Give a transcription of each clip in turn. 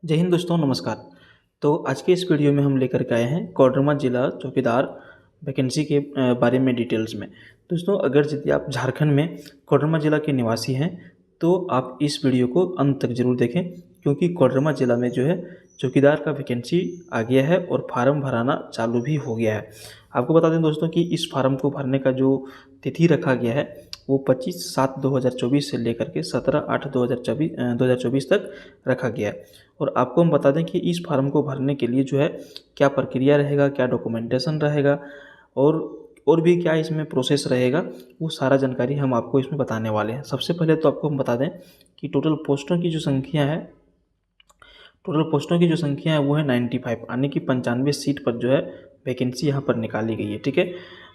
जय हिंद दोस्तों, नमस्कार। तो आज के इस वीडियो में हम लेकर के आए हैं कोडरमा जिला चौकीदार वैकेंसी के बारे में डिटेल्स में। दोस्तों, अगर यदि आप झारखंड में कोडरमा जिला के निवासी हैं तो आप इस वीडियो को अंत तक जरूर देखें, क्योंकि कोडरमा जिला में जो है चौकीदार का वैकेंसी आ गया है और फार्म भराना चालू भी हो गया है। आपको बता दें दोस्तों कि इस फार्म को भरने का जो तिथि रखा गया है वो 25/7/2024 से लेकर के 17/8/2024 तक रखा गया है। और आपको हम बता दें कि इस फार्म को भरने के लिए जो है क्या प्रक्रिया रहेगा, क्या डॉक्यूमेंटेशन रहेगा और भी क्या इसमें प्रोसेस रहेगा, वो सारा जानकारी हम आपको इसमें बताने वाले हैं। सबसे पहले तो आपको हम बता दें कि टोटल पोस्टों की जो संख्या है वो है 95, यानी कि 95 सीट पर जो है वैकेंसी यहाँ पर निकाली गई है। ठीक है,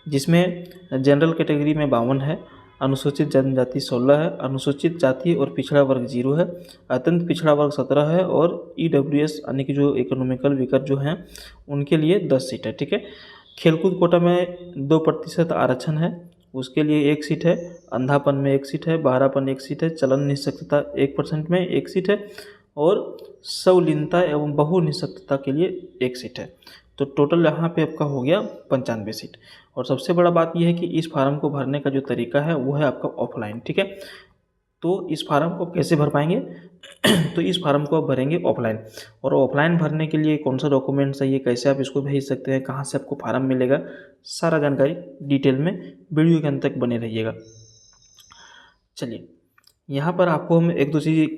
जिसमें जनरल कैटेगरी में 52 है, अनुसूचित जनजाति 16 है, अनुसूचित जाति और पिछड़ा वर्ग 0 है, अत्यंत पिछड़ा वर्ग 17 है और EWS यानी कि जो इकोनॉमिकल वीकर जो हैं उनके लिए 10 सीट है। ठीक है, खेलकूद कोटा में 2% आरक्षण है, उसके लिए 1 सीट है, अंधापन में 1 सीट है, बहरापन 1 सीट है, चलन निःशक्तता 1% में 1 सीट है और सवलीनता एवं बहुनिःशक्तता के लिए 1 सीट है। तो टोटल यहाँ पे आपका हो गया 95 सीट। और सबसे बड़ा बात यह है कि इस फार्म को भरने का जो तरीका है वो है आपका ऑफलाइन। ठीक है, तो इस फार्म को कैसे भर पाएंगे तो इस फार्म को आप भरेंगे ऑफलाइन। और ऑफलाइन भरने के लिए कौन सा डॉक्यूमेंट चाहिए, कैसे आप इसको भेज सकते हैं, कहाँ से आपको फार्म मिलेगा, सारा जानकारी डिटेल में वीडियो के अंत तक बने रहिएगा। चलिए, यहाँ पर आपको हम एक दो चीज़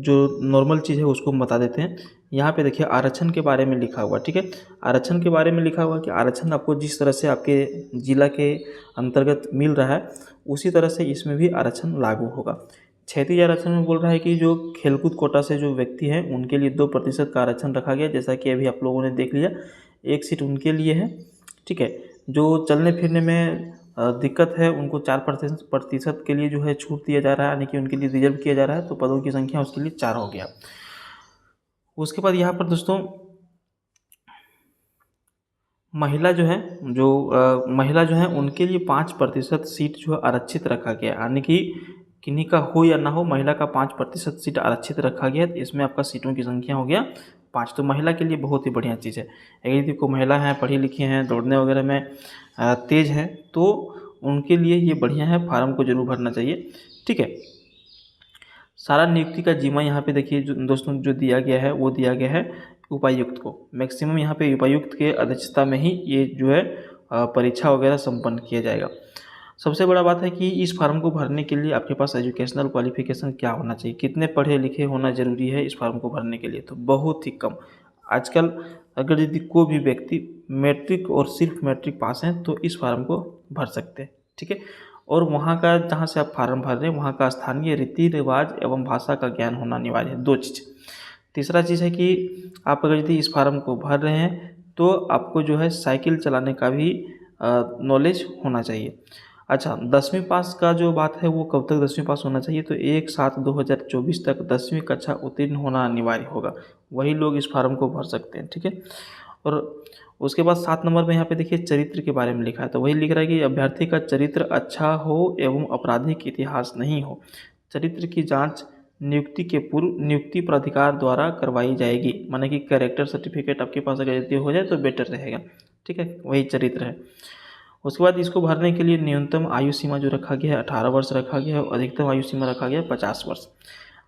जो नॉर्मल चीज़ है उसको हम बता देते हैं। यहाँ पे देखिए आरक्षण के बारे में लिखा हुआ। ठीक है, आरक्षण के बारे में लिखा हुआ कि आरक्षण आपको जिस तरह से आपके जिला के अंतर्गत मिल रहा है उसी तरह से इसमें भी आरक्षण लागू होगा। क्षैतिज आरक्षण में बोल रहा है कि जो खेलकूद कोटा से जो व्यक्ति हैं उनके लिए 2% का आरक्षण रखा गया, जैसा कि अभी आप लोगों ने देख लिया। 1 सीट उनके लिए है। ठीक है, जो चलने फिरने में दिक्कत है उनको 4% के लिए जो है छूट दिया जा रहा है, यानी कि उनके लिए रिजर्व किया जा रहा है। तो पदों की संख्या उसके लिए 4 हो गया। उसके बाद यहाँ पर दोस्तों महिला जो है उनके लिए 5% सीट जो है आरक्षित रखा गया, यानी कि किन्हीं का हो या ना हो महिला का 5% सीट आरक्षित रखा गया है। इसमें आपका सीटों की संख्या हो गया 5। तो महिला के लिए बहुत ही बढ़िया चीज़ है। अगर यदि कोई महिला हैं, पढ़ी लिखी हैं, दौड़ने वगैरह में तेज़ हैं तो उनके लिए ये बढ़िया है, फार्म को जरूर भरना चाहिए। ठीक है, सारा नियुक्ति का जिम्मा यहाँ पे देखिए जो दोस्तों जो दिया गया है वो दिया गया है उपायुक्त को। मैक्सिमम यहाँ पे उपायुक्त के अध्यक्षता में ही ये जो है परीक्षा वगैरह संपन्न किया जाएगा। सबसे बड़ा बात है कि इस फार्म को भरने के लिए आपके पास एजुकेशनल क्वालिफिकेशन क्या होना चाहिए, कितने पढ़े लिखे होना जरूरी है इस फार्म को भरने के लिए। तो बहुत ही कम। आजकल अगर यदि कोई भी व्यक्ति मैट्रिक और सिर्फ मैट्रिक पास हैं तो इस फार्म को भर सकते हैं। ठीक है, और वहाँ का जहाँ से आप फार्म भर रहे हैं वहाँ का स्थानीय रीति रिवाज एवं भाषा का ज्ञान होना अनिवार्य है। 2 चीज़। तीसरा चीज़ है कि आप अगर यदि इस फार्म को भर रहे हैं तो आपको जो है साइकिल चलाने का भी नॉलेज होना चाहिए। अच्छा, 10वीं पास का जो बात है वो कब तक 10वीं पास होना चाहिए, तो 1/7/2024 तक 10वीं कक्षा उत्तीर्ण होना अनिवार्य होगा, वही लोग इस फार्म को भर सकते हैं। ठीक है, और उसके बाद 7 नंबर में यहाँ पे देखिए चरित्र के बारे में लिखा है। तो वही लिख रहा है कि अभ्यर्थी का चरित्र अच्छा हो एवं आपराधिक इतिहास नहीं हो। चरित्र की जांच नियुक्ति के पूर्व नियुक्ति प्राधिकार द्वारा करवाई जाएगी, माने कि कैरेक्टर सर्टिफिकेट आपके पास अगर यदि हो जाए तो बेटर रहेगा। ठीक है, वही चरित्र है। उसके बाद इसको भरने के लिए न्यूनतम आयु सीमा जो रखा गया है 18 वर्ष रखा गया है और अधिकतम आयु सीमा रखा गया है 50 वर्ष।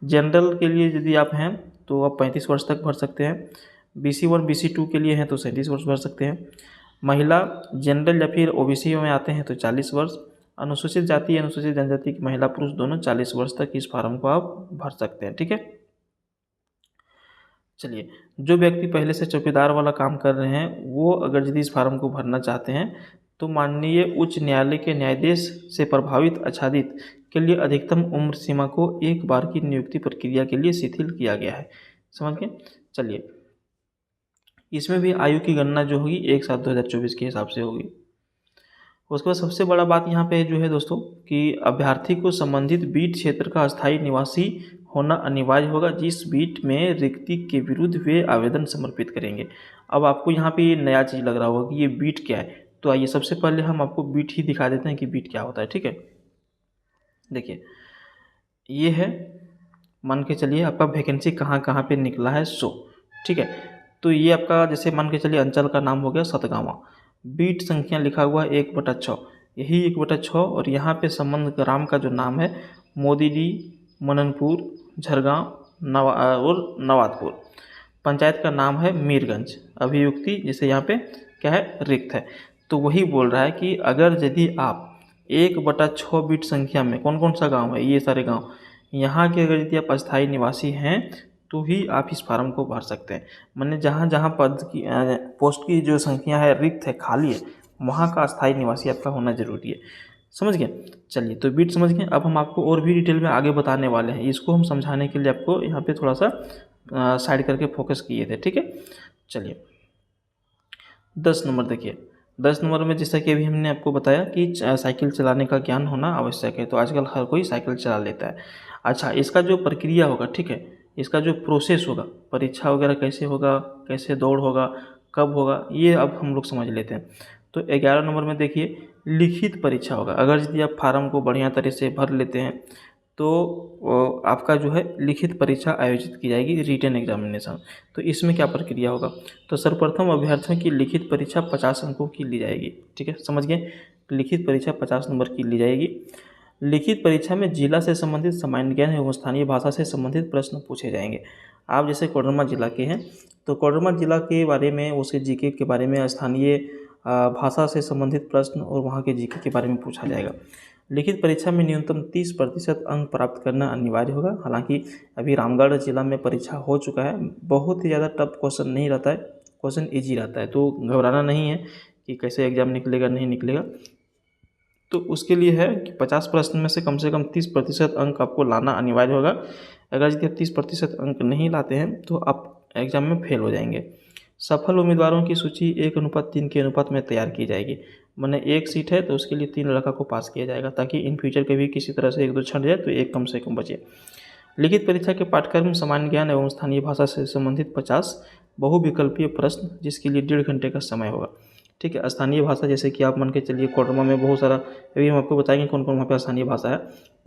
जनरल के लिए यदि आप हैं तो आप 35 वर्ष तक भर सकते हैं। BC1 BC2 के लिए हैं तो 37 वर्ष भर सकते हैं। महिला जनरल या फिर OBC में आते हैं तो 40 वर्ष। अनुसूचित जाति अनुसूचित जनजाति की महिला पुरुष दोनों 40 वर्ष तक इस फार्म को आप भर सकते हैं। ठीक है, चलिए, जो व्यक्ति पहले से चौकीदार वाला काम कर रहे हैं वो अगर यदि इस फार्म को भरना चाहते हैं तो माननीय उच्च न्यायालय के न्यायाधीश से प्रभावित आच्छादित के लिए अधिकतम उम्र सीमा को एक बार की नियुक्ति प्रक्रिया के लिए शिथिल किया गया है। समझ गए। चलिए, इसमें भी आयु की गणना जो होगी 1/7/2024 के हिसाब से होगी। उसके बाद सबसे बड़ा बात यहाँ पे जो है दोस्तों कि अभ्यर्थी को संबंधित बीट क्षेत्र का अस्थायी निवासी होना अनिवार्य होगा, जिस बीट में रिक्ति के विरुद्ध वे आवेदन समर्पित करेंगे। अब आपको यहाँ पे ये नया चीज़ लग रहा होगा कि ये बीट क्या है, तो आइए सबसे पहले हम आपको बीट ही दिखा देते हैं कि बीट क्या होता है। ठीक है, देखिए ये है मान के चलिए आपका वैकेंसी कहाँ कहाँ पे निकला है सो, ठीक है। तो ये आपका जैसे मान के चलिए अंचल का नाम हो गया सतगावा, बीट संख्या लिखा हुआ 1/6, यही 1/6, और यहाँ पे संबंध ग्राम का जो नाम है मोदीडी, मननपुर, झरगांव, और नवादपुर। पंचायत का नाम है मीरगंज। अभियुक्ति जैसे यहाँ पे क्या है, रिक्त है। तो वही बोल रहा है कि अगर यदि आप 1/6 बीट संख्या में कौन कौन सा गांव है, ये सारे गांव, यहाँ के अगर यदि आप अस्थायी निवासी हैं तो ही आप इस फार्म को भर सकते हैं। मैंने जहाँ जहाँ पद की पोस्ट की जो संख्या है रिक्त है, खाली है, वहाँ का अस्थायी निवासी आपका होना जरूरी है। समझ गए? चलिए, तो बीट समझ गए। अब हम आपको और भी डिटेल में आगे बताने वाले हैं। इसको हम समझाने के लिए आपको यहाँ पे थोड़ा सा साइड करके फोकस किए थे, ठीक है। चलिए 10 नंबर देखिए। 10 नंबर में जैसा कि अभी हमने आपको बताया कि साइकिल चलाने का ज्ञान होना आवश्यक है। तो आजकल हर कोई साइकिल चला लेता है। अच्छा, इसका जो प्रक्रिया होगा, ठीक है, इसका जो प्रोसेस होगा, परीक्षा वगैरह कैसे होगा, कैसे दौड़ होगा, कब होगा, ये अब हम लोग समझ लेते हैं। तो 11 नंबर में देखिए लिखित परीक्षा होगा। अगर यदि आप फार्म को बढ़िया तरह से भर लेते हैं तो आपका जो है लिखित परीक्षा आयोजित की जाएगी, रिटन एग्जामिनेशन। तो इसमें क्या प्रक्रिया होगा? तो सर्वप्रथम अभ्यर्थियों की लिखित परीक्षा 50 अंकों की ली जाएगी, ठीक है, समझ गए। लिखित परीक्षा 50 नंबर की ली जाएगी। लिखित परीक्षा में जिला से संबंधित सामान्य ज्ञान एवं स्थानीय भाषा से संबंधित प्रश्न पूछे जाएंगे। आप जैसे कोडरमा जिला के हैं तो कोडरमा जिला के बारे में, उसके जीके के बारे में, स्थानीय भाषा से संबंधित प्रश्न और वहाँ के जीके के बारे में पूछा जाएगा। लिखित परीक्षा में न्यूनतम 30% अंक प्राप्त करना अनिवार्य होगा। हालांकि अभी रामगढ़ जिला में परीक्षा हो चुका है, बहुत ही ज़्यादा टफ क्वेश्चन नहीं रहता है, क्वेश्चन ईजी रहता है, तो घबराना नहीं है कि कैसे एग्जाम निकलेगा नहीं निकलेगा। तो उसके लिए है कि 50 प्रश्न में से कम 30% अंक आपको लाना अनिवार्य होगा। अगर यदि आप 30% अंक नहीं लाते हैं तो आप एग्ज़ाम में फेल हो जाएंगे। सफल उम्मीदवारों की सूची 1:3 के अनुपात में तैयार की जाएगी। मैंने एक सीट है तो उसके लिए 3 लड़का को पास किया जाएगा, ताकि इन फ्यूचर कभी किसी तरह से 1-2 छंट जाए तो एक कम से कम बचे। लिखित परीक्षा के पाठ्यक्रम सामान्य ज्ञान एवं स्थानीय भाषा से संबंधित 50 बहुविकल्पीय प्रश्न, जिसके लिए 1.5 घंटे का समय होगा, ठीक है। स्थानीय भाषा जैसे कि आप मान के चलिए कोडरमा में बहुत सारा, अभी हम आपको बताएंगे कौन कौन वहाँ पे स्थानीय भाषा है।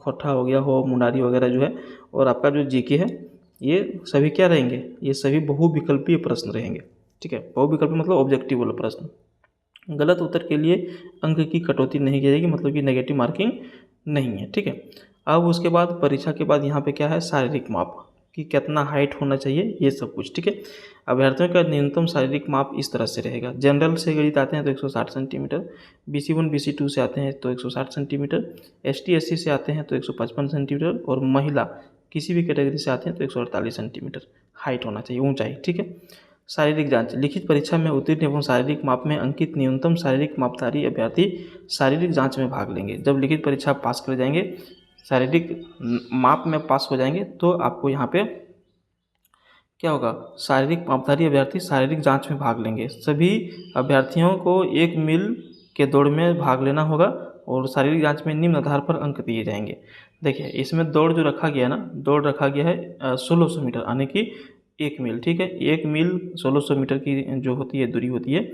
खोटा हो गया, हो मुंडारी वगैरह जो है, और आपका जो जीके है, ये सभी क्या रहेंगे, ये सभी बहुविकल्पीय प्रश्न रहेंगे, ठीक है। बहुविकल्पीय मतलब ऑब्जेक्टिव वाला प्रश्न। गलत उत्तर के लिए अंक की कटौती नहीं की जाएगी, मतलब कि नेगेटिव मार्किंग नहीं है, ठीक है। अब उसके बाद परीक्षा के बाद यहाँ पे क्या है, शारीरिक माप कि कितना हाइट होना चाहिए, ये सब कुछ, ठीक है। अभ्यर्थियों का न्यूनतम शारीरिक माप इस तरह से रहेगा। जनरल से गणित आते हैं तो 160 सेंटीमीटर, BC1 BC2 से आते हैं तो 160 सेंटीमीटर, ST SC से आते हैं तो 155 सेंटीमीटर, और महिला किसी भी कैटेगरी से आते हैं तो 148 सेंटीमीटर हाइट होना चाहिए, ऊंचाई, ठीक है। शारीरिक जांच। लिखित परीक्षा में उत्तीर्ण एवं शारीरिक माप में अंकित न्यूनतम शारीरिक मापधारी अभ्यर्थी शारीरिक जांच में भाग लेंगे। जब लिखित परीक्षा पास कर जाएंगे, शारीरिक माप में पास हो जाएंगे, तो आपको यहाँ पे क्या होगा, शारीरिक मापधारी अभ्यर्थी शारीरिक जांच में भाग लेंगे। सभी अभ्यर्थियों को 1 मील के दौड़ में भाग लेना होगा, और शारीरिक जांच में निम्न आधार पर अंक दिए जाएंगे। देखिए इसमें दौड़ जो रखा गया ना, दौड़ रखा गया है 1600 मीटर, यानी कि 1 मील, ठीक है। 1 मील 1600 मीटर की जो होती है दूरी होती है।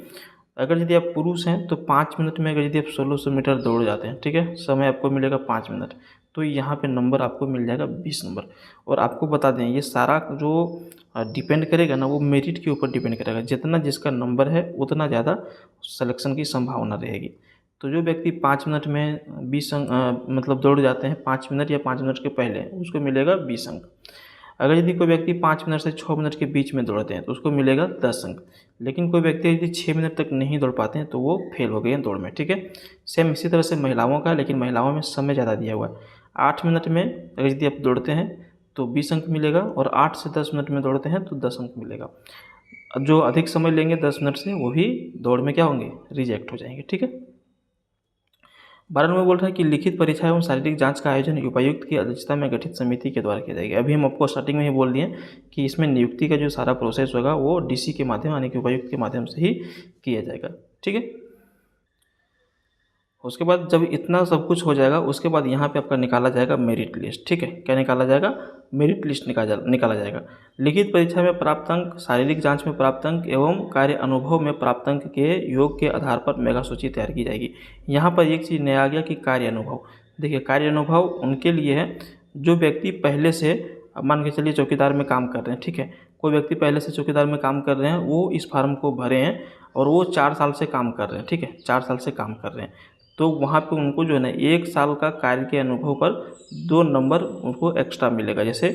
अगर यदि आप पुरुष हैं तो 5 मिनट में अगर यदि आप 1600 मीटर दौड़ जाते हैं, ठीक है, समय आपको मिलेगा 5 मिनट, तो यहाँ पे नंबर आपको मिल जाएगा 20 नंबर। और आपको बता दें ये सारा जो डिपेंड करेगा ना, वो मेरिट के ऊपर डिपेंड करेगा। जितना जिसका नंबर है उतना ज़्यादा सिलेक्शन की संभावना रहेगी। तो जो व्यक्ति 5 मिनट में 20 अंक मतलब दौड़ जाते हैं 5 मिनट या 5 मिनट के पहले, उसको मिलेगा 20 अंक। अगर यदि कोई व्यक्ति 5 मिनट से 6 मिनट के बीच में दौड़ते हैं तो उसको मिलेगा 10 अंक। लेकिन कोई व्यक्ति यदि 6 मिनट तक नहीं दौड़ पाते हैं तो वो फेल हो गए हैं दौड़ में, ठीक है। सेम इसी तरह से महिलाओं का, लेकिन महिलाओं में समय ज़्यादा दिया हुआ है। 8 मिनट में अगर यदि आप दौड़ते हैं तो 20 अंक मिलेगा, और 8 से 10 मिनट में दौड़ते हैं तो 10 अंक मिलेगा। जो अधिक समय लेंगे 10 मिनट से, वो भी दौड़ में क्या होंगे, रिजेक्ट हो जाएंगे, ठीक है। 12 नंबर बोल रहा है कि लिखित परीक्षा एवं शारीरिक जांच का आयोजन उपायुक्त की अध्यक्षता में गठित समिति के द्वारा किया जाएगा। अभी हम आपको स्टार्टिंग में ही बोल दिए कि इसमें नियुक्ति का जो सारा प्रोसेस होगा वो DC के माध्यम, यानी कि उपायुक्त के माध्यम से ही किया जाएगा, ठीक है। उसके बाद जब इतना सब कुछ हो जाएगा, उसके बाद यहाँ पे आपका निकाला जाएगा मेरिट लिस्ट, ठीक है। क्या निकाला जाएगा, मेरिट लिस्ट निकाला जाएगा। लिखित परीक्षा में प्राप्त अंक, शारीरिक जांच में प्राप्त अंक एवं कार्य अनुभव में प्राप्त अंक के योग के आधार पर मेगा सूची तैयार की जाएगी। यहाँ पर एक चीज़ नया आ गया कि कार्य अनुभव। देखिए कार्य अनुभव उनके लिए है जो व्यक्ति पहले से अब मान के चलिए चौकीदार में काम कर रहे हैं, ठीक है, कोई व्यक्ति पहले से चौकीदार में काम कर रहे हैं, वो इस फार्म को भरे हैं और वो 4 साल से काम कर रहे हैं, ठीक है, 4 साल से काम कर रहे हैं, तो वहाँ पे उनको जो है ना 1 साल का कार्य के अनुभव पर 2 नंबर उनको एक्स्ट्रा मिलेगा। जैसे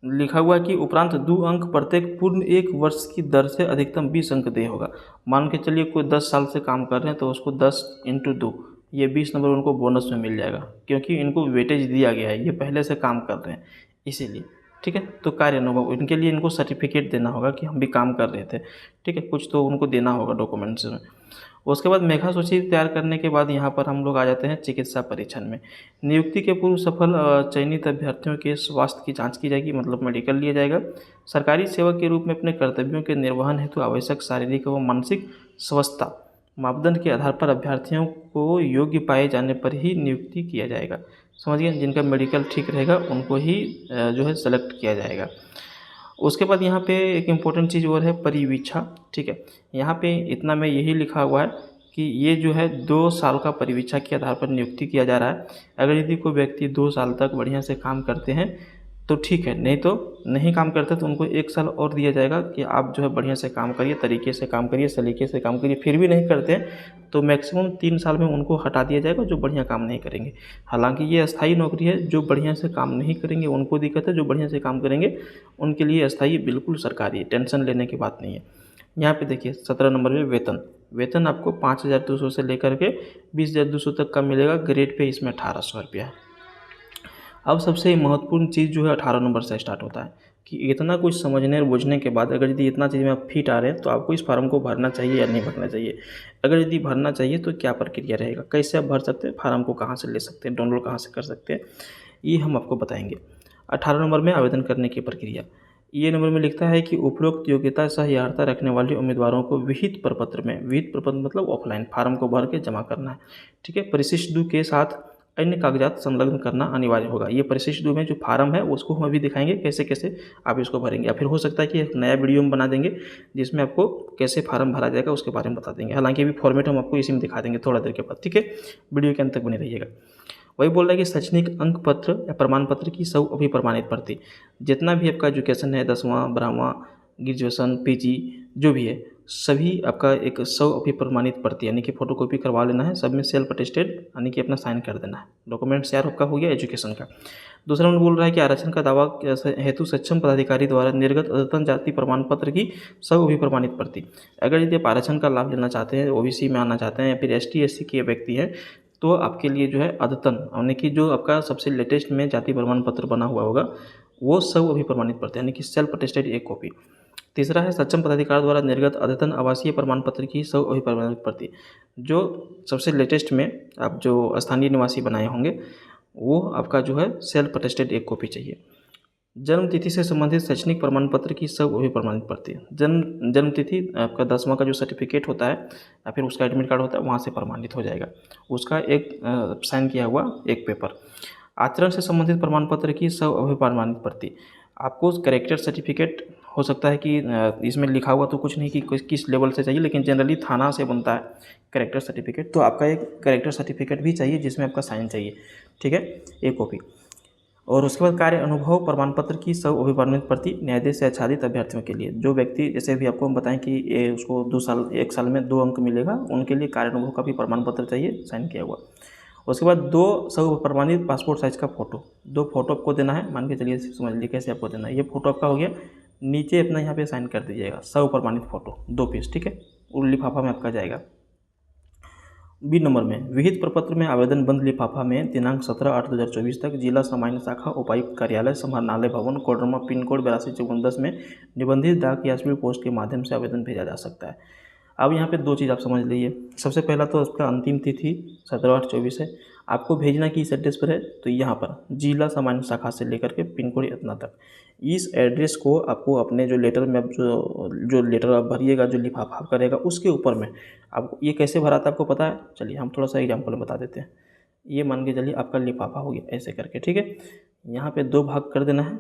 लिखा हुआ है कि उपरांत 2 अंक प्रत्येक पूर्ण 1 वर्ष की दर से अधिकतम 20 अंक देय होगा। मान के चलिए कोई 10 साल से काम कर रहे हैं तो उसको 10 × 2 ये 20 नंबर उनको बोनस में मिल जाएगा, क्योंकि इनको वेटेज दिया गया है, ये पहले से काम कर रहे हैं इसीलिए, ठीक है। तो कार्य अनुभव इनके लिए इनको सर्टिफिकेट देना होगा कि हम भी काम कर रहे थे, ठीक है, कुछ तो उनको देना होगा डॉक्यूमेंट्स में। उसके बाद मेधा सूची तैयार करने के बाद यहाँ पर हम लोग आ जाते हैं चिकित्सा परीक्षण में। नियुक्ति के पूर्व सफल चयनित अभ्यर्थियों के स्वास्थ्य की जांच की जाएगी, मतलब मेडिकल लिया जाएगा। सरकारी सेवक के रूप में अपने कर्तव्यों के निर्वहन हेतु आवश्यक शारीरिक व मानसिक स्वस्थता मापदंड के आधार पर अभ्यर्थियों को योग्य पाए जाने पर ही नियुक्ति किया जाएगा। समझिए, जिनका मेडिकल ठीक रहेगा उनको ही जो है सेलेक्ट किया जाएगा। उसके बाद यहाँ पे एक इम्पोर्टेंट चीज़ और है परिवीक्षा, ठीक है। यहाँ पे इतना में यही लिखा हुआ है कि ये जो है 2 साल का परिवीक्षा के आधार पर नियुक्ति किया जा रहा है। अगर यदि कोई व्यक्ति 2 साल तक बढ़िया से काम करते हैं तो ठीक है, नहीं तो नहीं काम करते तो उनको 1 साल और दिया जाएगा कि आप जो है बढ़िया से काम करिए, तरीके से काम करिए, सलीके से काम करिए। फिर भी नहीं करते हैं तो मैक्सिमम 3 साल में उनको हटा दिया जाएगा जो बढ़िया काम नहीं करेंगे। हालांकि ये अस्थायी नौकरी है, जो बढ़िया से काम नहीं करेंगे उनको दिक्कत है, जो बढ़िया से काम करेंगे उनके लिए अस्थायी बिल्कुल सरकारी है, टेंशन लेने की बात नहीं है। यहाँ पे देखिए 17 नंबर में वेतन आपको 5,200 से लेकर के 20,200 तक का मिलेगा। ग्रेड पे इसमें 1,800 रुपया है। अब सबसे महत्वपूर्ण चीज़ जो है 18 नंबर से स्टार्ट होता है कि इतना कुछ समझने और बुझने के बाद अगर यदि इतना चीज़ में आप फिट आ रहे हैं तो आपको इस फार्म को भरना चाहिए या नहीं भरना चाहिए। अगर यदि भरना चाहिए तो क्या प्रक्रिया रहेगा, कैसे आप भर सकते हैं, फार्म को कहाँ से ले सकते हैं, डाउनलोड कहाँ से कर सकते हैं, ये हम आपको बताएंगे। 18 नंबर में आवेदन करने की प्रक्रिया। ये नंबर में लिखता है कि उपरोक्त योग्यता सह अर्हता रखने वाले उम्मीदवारों को विहित प्रपत्र में, विहित प्रपत्र मतलब ऑफलाइन फार्म को भर के जमा करना है, ठीक है। परिशिष्ट 2 के साथ अन्य कागजात संलग्न करना अनिवार्य होगा। ये परिशिष्ट 2 में जो फार्म है उसको हम अभी दिखाएंगे कैसे कैसे आप इसको भरेंगे, या फिर हो सकता है कि एक नया वीडियो हम बना देंगे जिसमें आपको कैसे फार्म भरा जाएगा उसके बारे में बता देंगे। हालांकि अभी फॉर्मेट हम आपको इसी में दिखा देंगे थोड़ा देर के बाद, ठीक है। वीडियो के अंत तक बने रहिएगा। वही बोल रहा है कि शैक्षणिक अंक पत्र या प्रमाण पत्र की सब अभिप्रमाणित प्रति, जितना भी आपका एजुकेशन है 10वां 12वां ग्रेजुएशन पीजी जो भी है सभी आपका एक 100 अभिप्रमाणित प्रति यानी कि फोटोकॉपी करवा लेना है, सब में सेल्फ अटेस्टेड यानी कि अपना साइन कर देना है। डॉक्यूमेंट्स यार आपका हो गया एजुकेशन का। दूसरा नंबर बोल रहा है कि आरक्षण का दावा हेतु सक्षम पदाधिकारी द्वारा निर्गत अद्यतन जाति प्रमाण पत्र की सब अभिप्रमाणित प्रति। अगर यदि आप आरक्षण का लाभ लेना चाहते हैं, ओबीसी में आना चाहते हैं या फिर एसटी एससी के व्यक्ति हैं तो आपके लिए जो है अद्यतन यानी कि जो आपका सबसे लेटेस्ट में जाति प्रमाण पत्र बना हुआ होगा वो सब अभिप्रमाणित प्रति यानी कि सेल्फ अटेस्टेड एक कॉपी। तीसरा है सक्षम पदाधिकारी द्वारा निर्गत अद्यतन आवासीय प्रमाण पत्र की सब अभिप्रमाणित प्रति, जो सबसे लेटेस्ट में आप जो स्थानीय निवासी बनाए होंगे वो आपका जो है सेल्फ अटेस्टेड एक कॉपी चाहिए। जन्म तिथि से संबंधित शैक्षणिक प्रमाण पत्र की सब अभिप्रमाणित प्रति, जन्म तिथि आपका 10वां का जो सर्टिफिकेट होता है या फिर उसका एडमिट कार्ड होता है वहाँ से प्रमाणित हो जाएगा, उसका एक साइन किया हुआ एक पेपर। आचरण से संबंधित प्रमाण पत्र की सब अभिप्रमाणित प्रति, आपको कैरेक्टर सर्टिफिकेट हो सकता है कि इसमें लिखा हुआ तो कुछ नहीं कि किस लेवल से चाहिए, लेकिन जनरली थाना से बनता है कैरेक्टर सर्टिफिकेट, तो आपका एक कैरेक्टर सर्टिफिकेट भी चाहिए जिसमें आपका साइन चाहिए, ठीक है, एक कॉपी। और उसके बाद कार्य अनुभव प्रमाण पत्र की सब अभिप्रमाणित प्रति न्यायाधीश से आच्छादित अभ्यर्थियों के लिए, जो व्यक्ति जैसे भी आपको हम बताएं कि ये उसको 2 साल 1 साल में 2 अंक मिलेगा, उनके लिए कार्य अनुभव का भी प्रमाण पत्र चाहिए साइन किया हुआ। उसके बाद 2 सब प्रमाणित पासपोर्ट साइज का फ़ोटो, 2 फोटो आपको देना है। मान के चलिए समझ लीजिए कैसे आपको देना है। ये फोटो आपका हो गया, नीचे अपना यहाँ पे साइन कर दीजिएगा सब प्रमाणित फ़ोटो 2 पीस, ठीक है, वो लिफाफा में आपका जाएगा। बी नंबर में विहित प्रपत्र में आवेदन बंद लिफाफा में दिनांक 17/8/2024 तक जिला सामान्य शाखा उपायुक्त कार्यालय समाहरणालय भवन कोडरमा पिन कोड 825410 में निबंधित डाक या स्पीड पोस्ट के माध्यम से आवेदन भेजा जा सकता है। अब यहाँ पे 2 चीज़ आप समझ लीजिए। सबसे पहला तो उसका अंतिम तिथि 17/8/24 है, आपको भेजना किस एड्रेस पर है तो यहाँ पर जिला सामान्य शाखा से लेकर के पिन कोड इतना तक, इस एड्रेस को आपको अपने जो लेटर में आप जो लेटर आप भरिएगा, जो लिफाफा आप करेगा उसके ऊपर में आपको ये कैसे भरा था आपको पता है। चलिए हम थोड़ा सा एग्जाम्पल बता देते हैं। ये मान के चलिए आपका लिफाफा हो गया ऐसे करके, ठीक है, यहाँ पे 2 भाग कर देना है।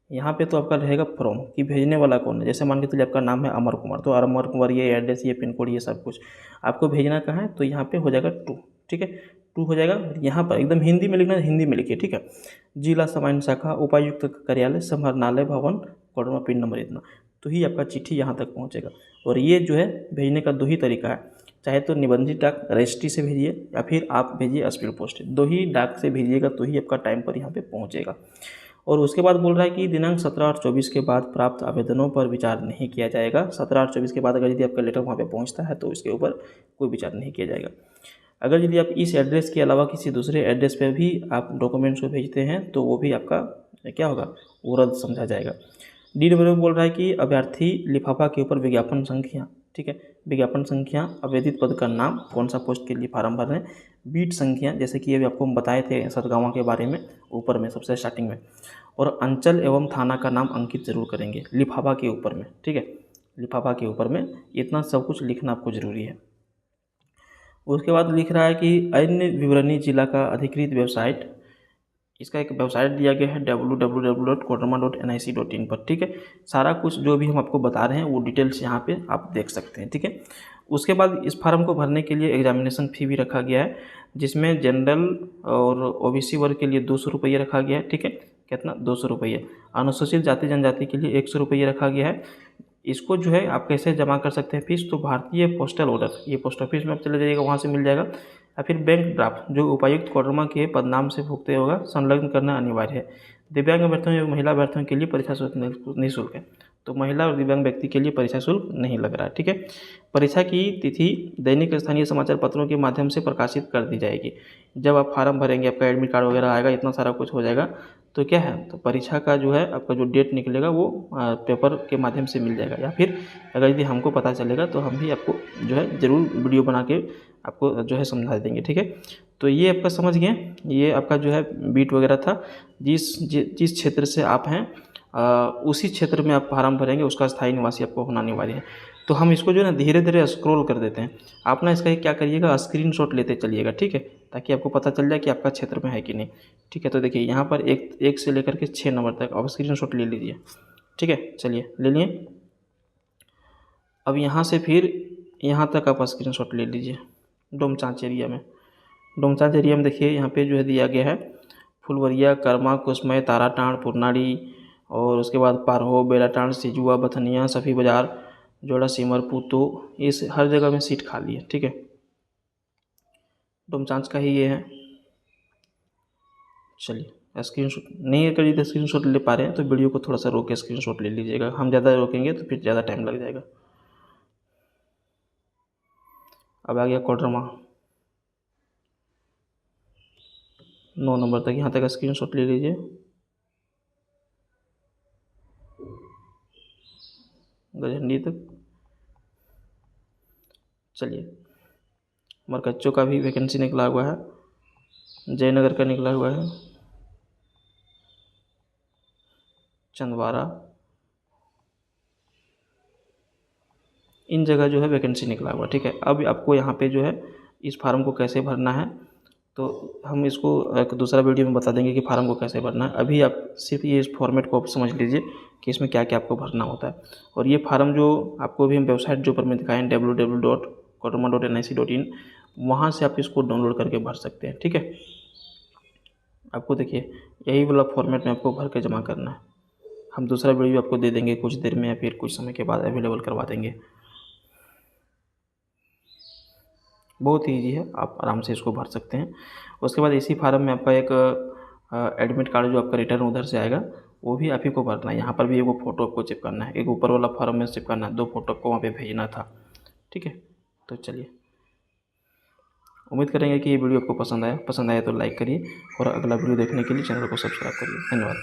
यहाँ पे तो आपका रहेगा फ्रॉम कि भेजने वाला कौन है। जैसे मान के चलिए आपका नाम है अमर कुमार, तो अमर कुमार ये एड्रेस ये पिन कोड ये सब कुछ आपको भेजना कहाँ है तो यहाँ पे हो जाएगा टू, ठीक है, 2 हो जाएगा। यहाँ पर एकदम हिंदी में लिखना है, हिंदी में लिखिए, ठीक है। जिला सामान्य शाखा, उपायुक्त कार्यालय, समाहरणालय भवन, कोडरमा, पिन नंबर इतना, तो ही आपका चिट्ठी यहाँ तक पहुँचेगा। और ये जो है भेजने का 2 ही तरीका है, चाहे तो निबंधित डाक रजिस्ट्री से भेजिए या फिर आप भेजिए स्पीड पोस्ट, 2 ही डाक से भेजिएगा तो ही आपका टाइम पर यहाँ पे पहुँचेगा। और उसके बाद बोल रहा है कि दिनांक 17 और 24 के बाद प्राप्त आवेदनों पर विचार नहीं किया जाएगा। 17 और 24 के बाद अगर यदि आपका लेटर वहाँ पे पहुँचता है तो इसके ऊपर कोई विचार नहीं किया जाएगा। अगर यदि आप इस एड्रेस के अलावा किसी दूसरे एड्रेस पे भी आप डॉक्यूमेंट्स को भेजते हैं तो वो भी आपका क्या होगा, वो रद्द समझा जाएगा। डी नंबर में बोल रहा है कि अभ्यर्थी लिफाफा के ऊपर विज्ञापन संख्या, ठीक है, विज्ञापन संख्या, आवेदित पद का नाम, कौन सा पोस्ट के लिए फार्म भर रहे हैं, बीट संख्या, जैसे कि अभी आपको हम बताए थे सतगावा के बारे में ऊपर में सबसे स्टार्टिंग में, और अंचल एवं थाना का नाम अंकित जरूर करेंगे लिफाफा के ऊपर में, ठीक है, लिफाफा के ऊपर में इतना सब कुछ लिखना आपको ज़रूरी है। उसके बाद लिख रहा है कि अन्य विवरणी जिला का अधिकृत वेबसाइट, इसका एक वेबसाइट दिया गया है www.koderma.nic.in पर, ठीक है। सारा कुछ जो भी हम आपको बता रहे हैं वो डिटेल्स यहाँ पे आप देख सकते हैं, ठीक है। उसके बाद इस फार्म को भरने के लिए एग्जामिनेशन फ़ी भी रखा गया है, जिसमें जनरल और ओबीसी वर्ग के लिए 200 रुपये रखा गया है, ठीक है, कितना 200 रुपये। अनुसूचित जाति जनजाति के लिए 100 रुपये रखा गया है। इसको जो है आप कैसे जमा कर सकते हैं फीस, तो भारतीय पोस्टल ऑर्डर, ये पोस्ट ऑफिस में आप चले जाइएगा, वहाँ से मिल जाएगा, या फिर बैंक ड्राफ्ट जो उपायुक्त कोडरमा के पदनाम से भुगते होगा संलग्न करना अनिवार्य है। दिव्यांग अभ्यर्थियों एवं महिला अभ्यर्थियों के लिए परीक्षा शुल्क निःशुल्क है, तो महिला और दिव्यांग व्यक्ति के लिए परीक्षा शुल्क नहीं लग रहा है, ठीक है। परीक्षा की तिथि दैनिक स्थानीय समाचार पत्रों के माध्यम से प्रकाशित कर दी जाएगी। जब आप फार्म भरेंगे, आपका एडमिट कार्ड वगैरह आएगा, इतना सारा कुछ हो जाएगा, तो क्या है, तो परीक्षा का जो है आपका जो डेट निकलेगा वो पेपर के माध्यम से मिल जाएगा, या फिर अगर यदि हमको पता चलेगा तो हम भी आपको जो है ज़रूर वीडियो बना के आपको जो है समझा देंगे, ठीक है। तो ये आपका समझ गए, ये आपका जो है बीट वगैरह था। जिस क्षेत्र से आप हैं उसी क्षेत्र में आप फार्म भरेंगे, उसका स्थायी निवासी आपको होना अनिवार्य है। तो हम इसको जो है ना धीरे धीरे स्क्रॉल कर देते हैं। आप ना इसका क्या करिएगा, स्क्रीनशॉट लेते चलिएगा, ठीक है, ताकि आपको पता चल जाए कि आपका क्षेत्र में है कि नहीं, ठीक है। तो देखिए यहाँ पर एक से लेकर के 6 नंबर तक आप स्क्रीनशॉट ले लीजिए, ठीक है। चलिए ले लिए। अब यहाँ से फिर यहाँ तक आप स्क्रीनशॉट ले लीजिए। डोमचांच एरिया में, डोमचांच एरिया में देखिए यहाँ पे जो है दिया गया है फुलवरिया, कर्मा, कुसमय, ताराटांड़, पुरनाड़ी, और उसके बाद पारहो, बेलाटांड़, सिजुआ, बथनिया, सफ़ी बाज़ार, जोड़ा, सिमर, पूतो, इस हर जगह में सीट खाली है, ठीक है। डोमचांच का ही ये है। चलिए स्क्रीनशॉट नहीं है, करिए स्क्रीनशॉट ले पा रहे हैं तो वीडियो को थोड़ा सा रोक के स्क्रीनशॉट ले लीजिएगा, हम ज़्यादा रोकेंगे तो फिर ज़्यादा टाइम लग जाएगा। अब आ गया कोडरमा 9 नंबर तक, यहाँ तक स्क्रीनशॉट ले लीजिए। गझंडी तक। चलिए मरकच्चो का भी वैकेंसी निकला हुआ है, जयनगर का निकला हुआ है, चंदवारा, इन जगह जो है वैकेंसी निकला हुआ, ठीक है। अब आपको यहाँ पे जो है इस फार्म को कैसे भरना है, तो हम इसको एक दूसरा वीडियो में बता देंगे कि फार्म को कैसे भरना है। अभी आप सिर्फ ये इस फॉर्मेट को आप समझ लीजिए कि इसमें क्या क्या आपको भरना होता है। और ये फार्म जो आपको भी हम वेबसाइट जो ऊपर में दिखाएँ www.koderma.nic.in, वहाँ से आप इसको डाउनलोड करके भर सकते हैं, ठीक है। आपको देखिए यही वाला फॉर्मेट में आपको भर के जमा करना है। हम दूसरा वीडियो आपको दे देंगे कुछ देर में या फिर कुछ समय के बाद अवेलेबल करवा देंगे। बहुत ही ईजी है, आप आराम से इसको भर सकते हैं। उसके बाद इसी फार्म में आपका एक एडमिट कार्ड जो आपका रिटर्न उधर से आएगा वो भी आप ही को भरना है। यहाँ पर भी एक फ़ोटो आपको चिपकाना है, एक ऊपर वाला फार्म में चिपकाना है, 2 फोटो आपको वहाँ पे भेजना था, ठीक है। तो चलिए उम्मीद करेंगे कि ये वीडियो आपको पसंद आया तो लाइक करिए और अगला वीडियो देखने के लिए चैनल को सब्सक्राइब करिए। धन्यवाद।